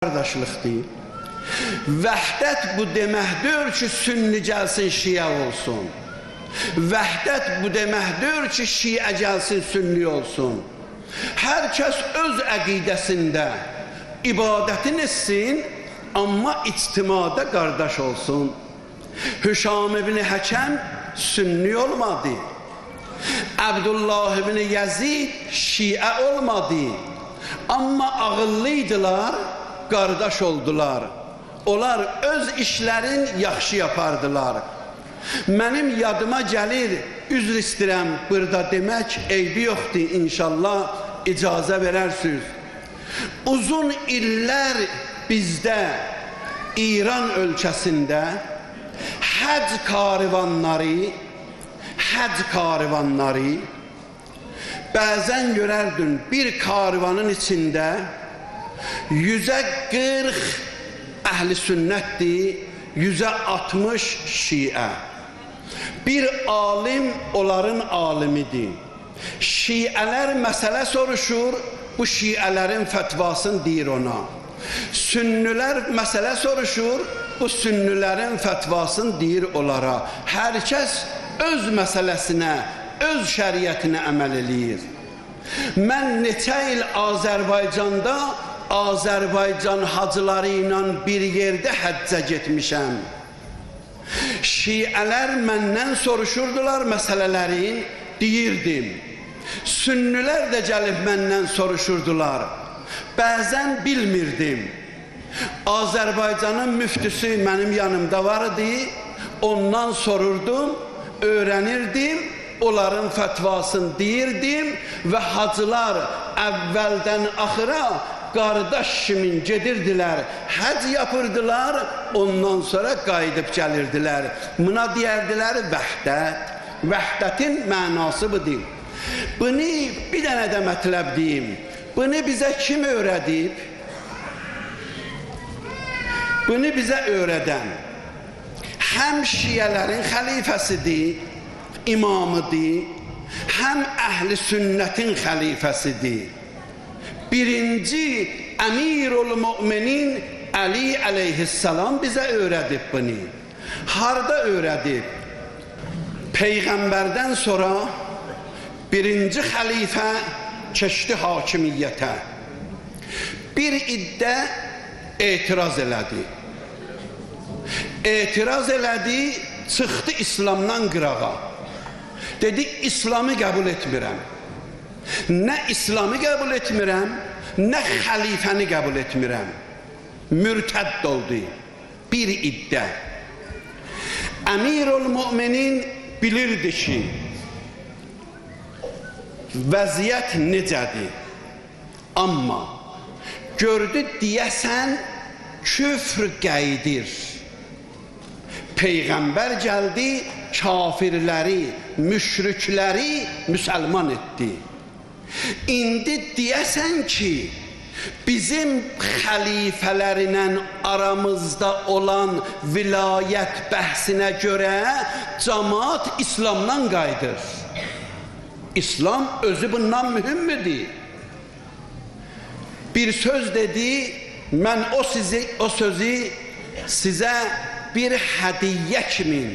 Qardaşlıqdır. Vəhdət bu deməkdir ki, sünni gəlsin, şiə olsun. Vəhdət bu deməkdir ki, şiə gəlsin, sünni olsun. Hər kəs öz əqidəsində ibadətin etsin, amma ictimada qardaş olsun. Hüşam ibn Həkəm sünni olmadı. Abdullah ibn Yazid şiə olmadı. Amma ağıllıydılar, qardaş oldular. Onlar öz işlərin yaxşı yapardılar. Mənim yadıma gəlir, üzr istəyirəm, burada demək eybi yoxdur, inşallah icazə verərsiniz. Uzun illər bizdə İran ölkəsində həc karivanları bəzən görərdin bir karivanın içində 140 əhl-i sünnətdir, 160 şiə. Bir alim onların alimidir. Şiələr məsələ soruşur, bu şiələrin fətvasını deyir ona. Sünnülər məsələ soruşur, bu sünnülərin fətvasını deyir onlara. Hər kəs öz məsələsinə, öz şəriətinə əməl eləyir. Mən neçə il Azərbaycanda Azərbaycan hacıları ilə bir yerdə həccə getmişəm. Şiələr məndən soruşurdular məsələlərin, deyirdim. Sünnülər də gəlib məndən soruşurdular. Bəzən bilmirdim. Azərbaycanın müftüsü mənim yanımda vardı, ondan sorurdum, öyrənirdim, onların fətvasını deyirdim və hacılar əvvəldən axıra qardaş kimi gedirdilər, həc yapırdılar, ondan sonra qayıdıb gəlirdilər. Buna deyərdilər vəhdət. Vəhdətin mənası budur. Bunu bir dənə də mətləb deyim. Bunu bizə kim öyrədib? Bunu bizə öyrədən həm şiələrin xəlifəsidir, imamıdır, həm əhl-i sünnətin xəlifəsidir. Birinci Əmirul Müminin Ali əleyhissalam bizə öyrədib bunu. Harada öyrədib? Peyğəmbərdən sonra birinci xəlifə keçdi hakimiyyətə. Bir iddə etiraz elədi. Etiraz elədi, çıxdı İslamdan qırağa. Dedi, İslamı qəbul etmirəm. Nə İslamı qəbul etmirəm, nə xəlifəni qəbul etmirəm. Mürtədd oldu. Bir iddə. Əmirul Müminin bilirdi ki, vəziyyət necədir. Amma gördü deyəsən küfr qayıdır. Peyğəmbər gəldi, kafirləri, müşrikləri müsəlman etdi. İndi deyəsən ki, bizim xəlifələrinə aramızda olan vilayət bəhsinə görə cəmaat İslamdan qayıdır. İslam özü bundan mühümdür. Bir söz dedi, mən o sözü sizə bir hədiyyə kimin,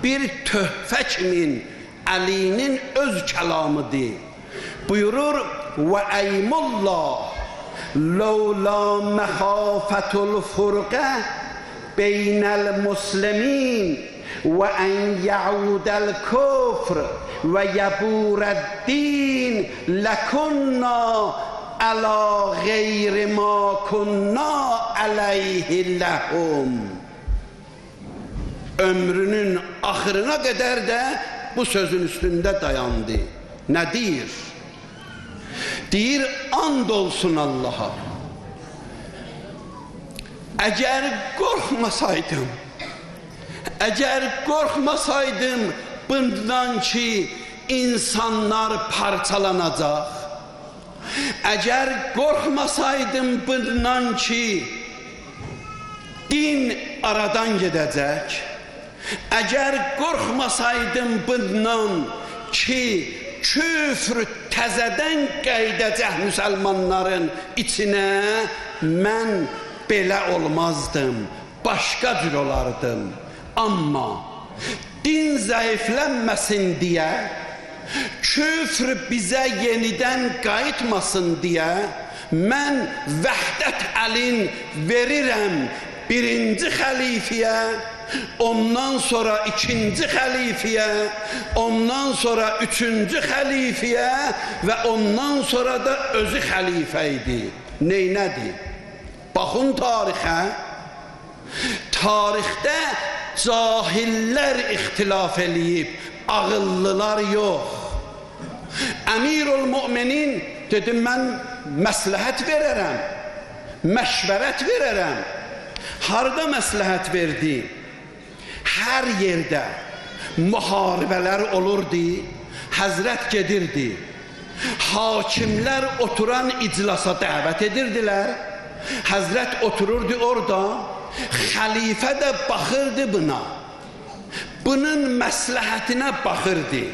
bir töhfə kimin, Əlinin öz kəlamıdır. Buyurur, və əymullah, lawla məxafətul furqə beynəl muslimin və ən yəudəl küfr və yəburəddin ləkunna əla qeyri ma kunna əleyhi ləhum. Ömrünün axırına qədər də bu sözün üstündə dayandı. Nə deyir? Deyir, and olsun Allaha. Əgər qorxmasaydım bundan ki, insanlar parçalanacaq. Əgər qorxmasaydım bundan ki, din aradan gedəcək. Əgər qorxmasaydım bundan ki, küfr təzədən qeydəcək müsəlmanların içinə, mən belə olmazdım, başqa cür olardım. Amma din zəiflənməsin deyə, küfr bizə yenidən qayıtmasın deyə, mən Vəhdət əlin verirəm birinci xəlifəyə, ondan sonra ikinci xəlifəyə, ondan sonra üçüncü xəlifəyə və ondan sonra da özü xəlifə idi. Neynədir? Baxın tarixə. Tarixdə cahillər ixtilaf eləyib, ağıllılar yox. Əmirül-Müminin dedim, mən məsləhət verərəm, məşvərət verərəm. Harda məsləhət verdi? Hər yerdə müharibələr olurdu, həzrət gedirdi. Hakimlər oturan iclasa dəvət edirdilər. Həzrət otururdu orada, xəlifə də baxırdı buna. Bunun məsləhətinə baxırdı.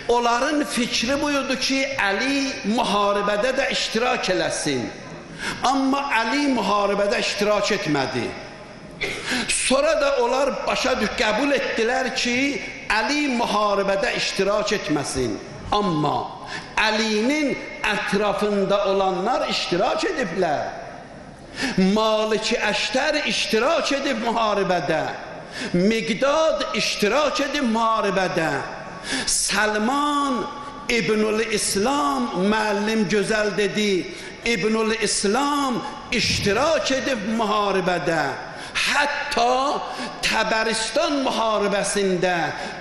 Onların fikri buydu ki, Əli müharibədə də iştirak eləsin. Amma Əli müharibədə iştirak etmədi. Sonra da onlar qəbul etdilər ki, Əli müharibədə iştirak etməsin. Amma Əlinin ətrafında olanlar iştirak ediblər. Maliki Əştər iştirak edib müharibədə. Miqdad iştirak edib müharibədə. Səlman İbnül-İslam, müəllim gözəl dedi, İbnül-İslam iştirak edib müharibədə. Hətta Təbəristan müharibəsində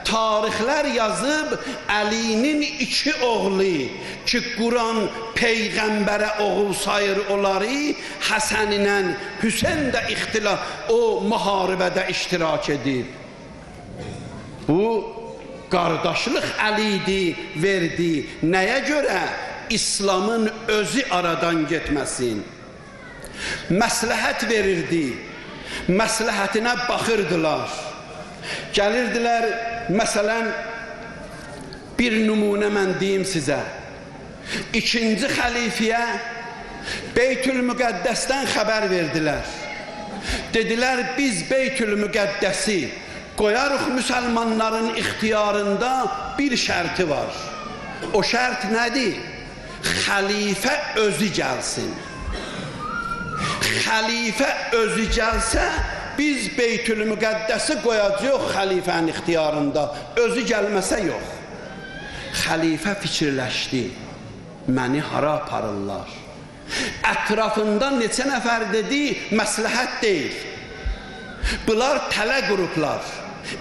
tarixlər yazıb Əlinin iki oğlu ki, Quran Peyğəmbərə oğul sayır onları, Həsən ilə Hüseyn də o müharibədə iştirak edib. Bu qardaşlıq Əli verdi. Nəyə görə? İslamın özü aradan getməsin. Məsləhət verirdi. Məsləhətinə baxırdılar. Gəlirdilər, məsələn, bir nümunə mən deyim sizə. İkinci xəlifəyə Beytül-Müqəddəsdən xəbər verdilər. Dedilər, biz Beytül-Müqəddəsi qoyarıq müsəlmanların ixtiyarında, bir şərti var. O şərt nədir? Xəlifə özü gəlsin. Xəlifə özü gəlsə, biz Beytül-Müqəddəsi qoyacaq xəlifənin ixtiyarında. Özü gəlməsə yox. Xəlifə fikirləşdi, məni hara aparırlar? Ətrafında neçə nəfər dedi, məsləhət deyil. Bunlar tələ qurublar.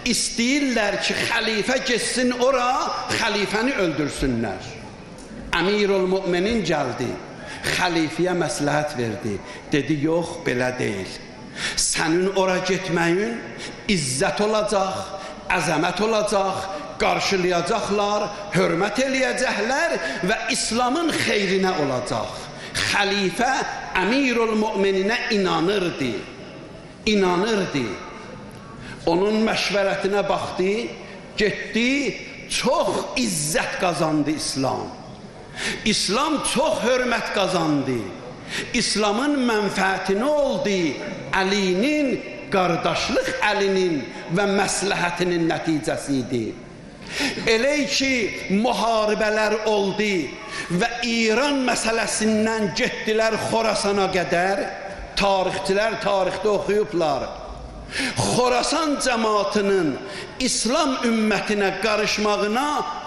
İstəyirlər ki, xəlifə geçsin ora, xəlifəni öldürsünlər. Əmirül-Müminin gəldi. Xəlifəyə məsləhət verdi. Dedi, yox, belə deyil. Sənin ora getməyin izzət olacaq, əzəmət olacaq, qarşılayacaqlar, hörmət eləyəcəklər və İslamın xeyrinə olacaq. Xəlifə Əmirül-Mümininə inanırdı. İnanırdı. Onun məşvərətinə baxdı, getdi, çox izzət qazandı İslam. İslam çox hörmət qazandı. İslamın mənfəəti nə oldu? Əlinin, qardaşlıq Əlinin və məsləhətinin nəticəsi idi. Elə ki, müharibələr oldu və İran məsələsindən getdilər Xorasana qədər, tarixçilər tarixdə oxuyublar. Xorasan cəmaatının İslam ümmətinə qarışmağına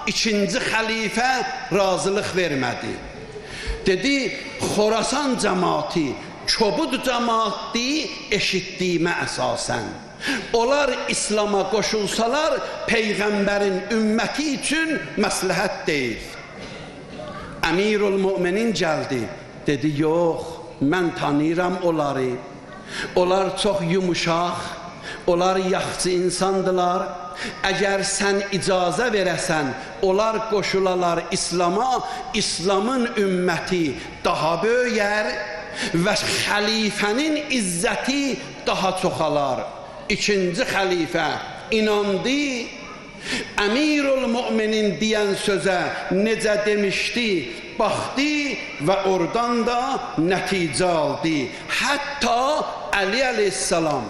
ikinci xəlifə razılıq vermədi. Dedi, Xorasan cəmaati kobud cəmaatdir, eşitdiyimə əsasən. Onlar İslama qoşulsalar, Peyğəmbərin ümməti üçün məsləhət deyil. Əmirül-Müminin gəldi, dedi, yox, mən tanıyıram onları. Onlar çox yumuşaq, onlar yaxşı insandılar. Əgər sən icazə verəsən, onlar qoşulalar İslama, İslamın ümməti daha böyüyər və xəlifənin izzəti daha çoxalar. İkinci xəlifə inandı. Əmirül-Müminin deyən sözə necə demişdi? baxdı və oradan da nəticə aldı. Hətta Əli əleyhissalam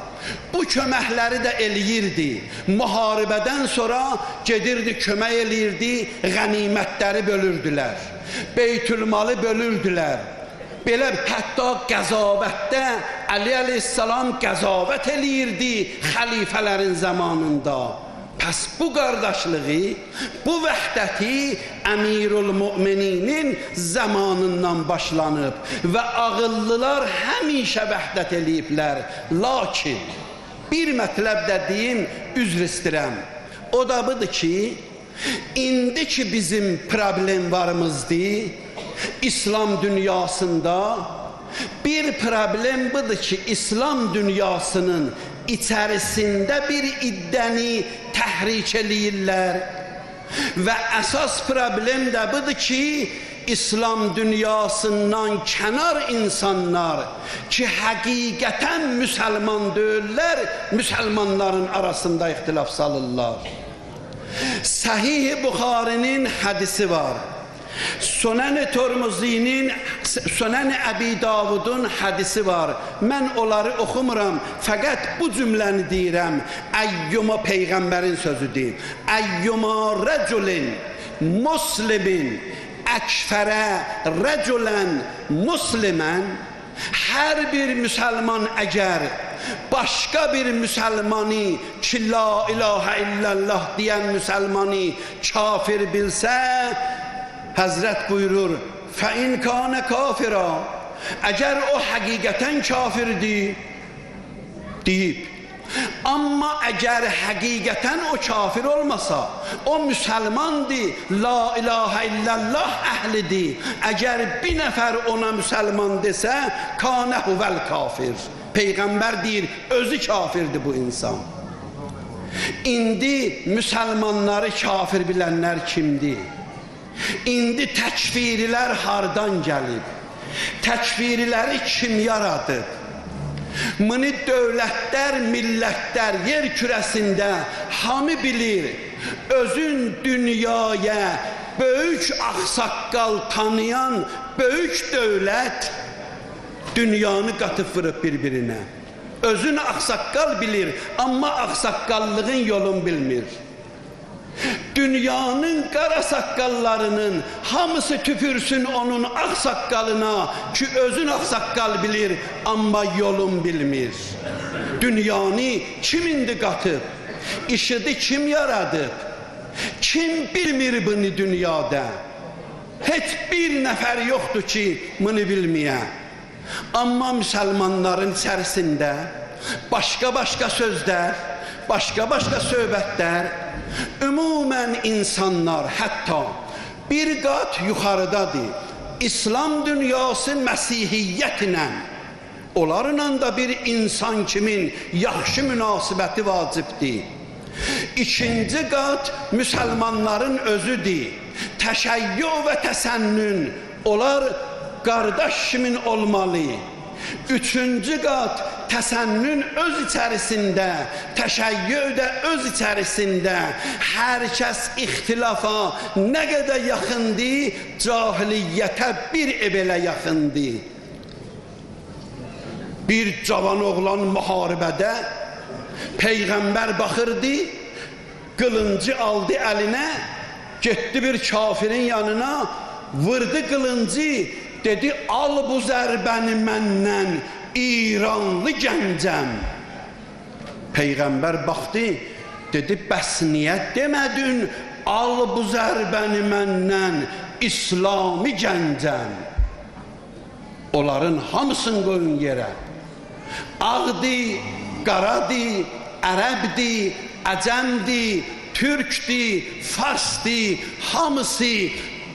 bu köməkləri də eləyirdi. Müharibədən sonra gedirdi, kömək eləyirdi, qənimətləri bölürdülər. Beytülmalı bölürdülər. Belə hətta qəzavətdə Əli əleyhissalam qəzavət eləyirdi xəlifələrin zamanında. Pəs bu qardaşlığı, bu vəhdəti Əmirül-Mümininin zamanından başlanıb və ağıllılar həmişə vəhdət eləyiblər. Lakin bir mətləb də deyim, üzr istəyirəm. O da budur ki, indi ki bizim problemlarımızdır, İslam dünyasında bir problem budur ki, İslam dünyasının içərisində bir iddəni təhrik eləyirlər və əsas problem də budur ki, İslam dünyasından kənar insanlar ki, həqiqətən müsəlman deyirlər, müsəlmanların arasında ixtilaf salırlar. Sahih Buxarinin hədisi var. Sunan-ı Tirmizinin, Sunan-ı Əbi Davudun hədisi var. Mən onları oxumuram, fəqət bu cümləni deyirəm. Əyyuma Peyğəmbərin sözüdür. Əyyuma rəculin muslimin əkfərə rəculən muslimən, hər bir müsəlman əgər başqa bir müsəlmanı ki, la ilahə illallah deyən müsəlmanı kafir bilsə, Həzrət buyurur, fəin kânə kafira, əgər o həqiqətən kafirdir, deyib. Amma əgər həqiqətən o kafir olmasa, o müsəlmandır, la ilahə illallah əhlidir. Əgər bir nəfər ona müsəlman desə, kânə huvəl kafir. Peyğəmbər deyir, özü kafirdir bu insan. İndi müsəlmanları kafir bilənlər kimdir? İndi təkfirilər hardan gəlib? Təkfiriləri kim yaradıb? Bunu dövlətlər, millətlər yer kürəsində hamı bilir. Özün dünyaya böyük ağsaqqal tanıyan böyük dövlət dünyanı qatıb vırıb bir-birinə. Özün ağsaqqal bilir, amma ağsaqqallığın yolun bilmir. Dünyanın qara saqqallarının hamısı tüpürsün onun ağsaqqalına ki, özün ağsaqqal bilir, amma yolun bilmir. Dünyanı kim indi qatıb? İşidi kim yaradıb? Kim bilmir bunu dünyada? Heç bir nəfər yoxdur ki, bunu bilməyə. Amma müsəlmanların içərisində başqa-başqa sözlər, başqa-başqa söhbətlər, ümumən insanlar hətta bir qat yuxarıdadır. İslam dünyası Məsihiyyətlə, onlarla da bir insan kimin yaxşı münasibəti vacibdir. İkinci qat müsəlmanların özüdür. Təşəyyü və təsənnün, onlar qardaş kimin olmalı. Üçüncü qat təsənnün öz içərisində, təşəyyü də öz içərisində. Hər kəs ixtilafa nə qədər yaxındır, cahiliyyətə bir belə yaxındır. Bir cavan oğlan müharibədə Peyğəmbər baxırdı, qılıncı aldı əlinə, getdi bir kafirin yanına, vurdu qılıncı, dedi, al bu zərbəni məndən, İranlı gəncəm. Peyğəmbər baxdı, dedi, bəs niyə demədin, al bu zərbəni məndən, İslami gəncəm. Onların hamısını qoyun yerə. Ağdır, qaradır, ərəbdir, əcəmdir, türkdir, farsdır, hamısı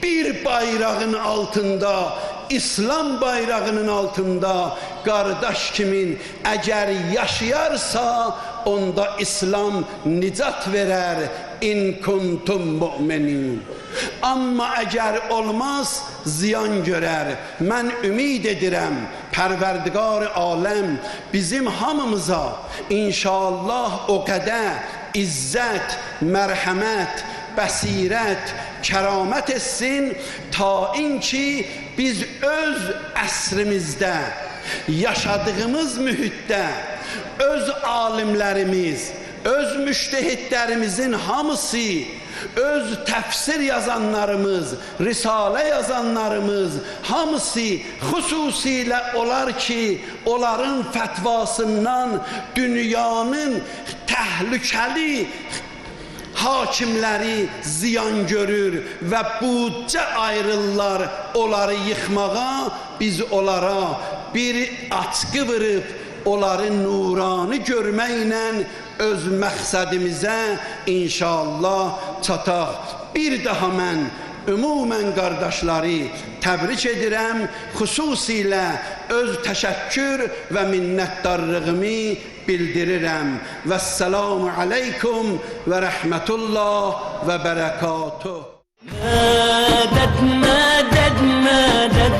bir bayrağın altında, İslam bayrağının altında qardaş kimin əgər yaşayarsa, onda İslam nicat verər, in kuntum mu'minin. Amma əgər olmaz, ziyan görər. Mən ümid edirəm, Pərverdigar aləm bizim hamımıza inşallah o qədər izzət, mərhəmət, bəsirət, kəramət etsin, ta ki biz öz əsrimizdə, yaşadığımız mühitdə, öz alimlərimiz, öz müştehidlərimizin hamısı, öz təfsir yazanlarımız, risalə yazanlarımız hamısı xüsusilə olar ki, onların fətvasından dünyanın təhlükəli hakimləri ziyan görür və büdcə ayrılırlar onları yıxmağa, biz onlara bir açqı vırıb, onları nurani görməklə öz məqsədimizə inşallah çataq. Bir daha mən ümumən qardaşları təbrik edirəm, xüsusilə öz təşəkkür və minnətdarlığımı bildirirəm. Vəssalamu aleykum və rəhmətullah və bərəkatuh. مدد مدد مدد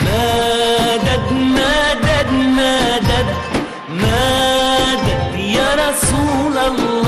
مدد مدد مدد مدد يا رسول الله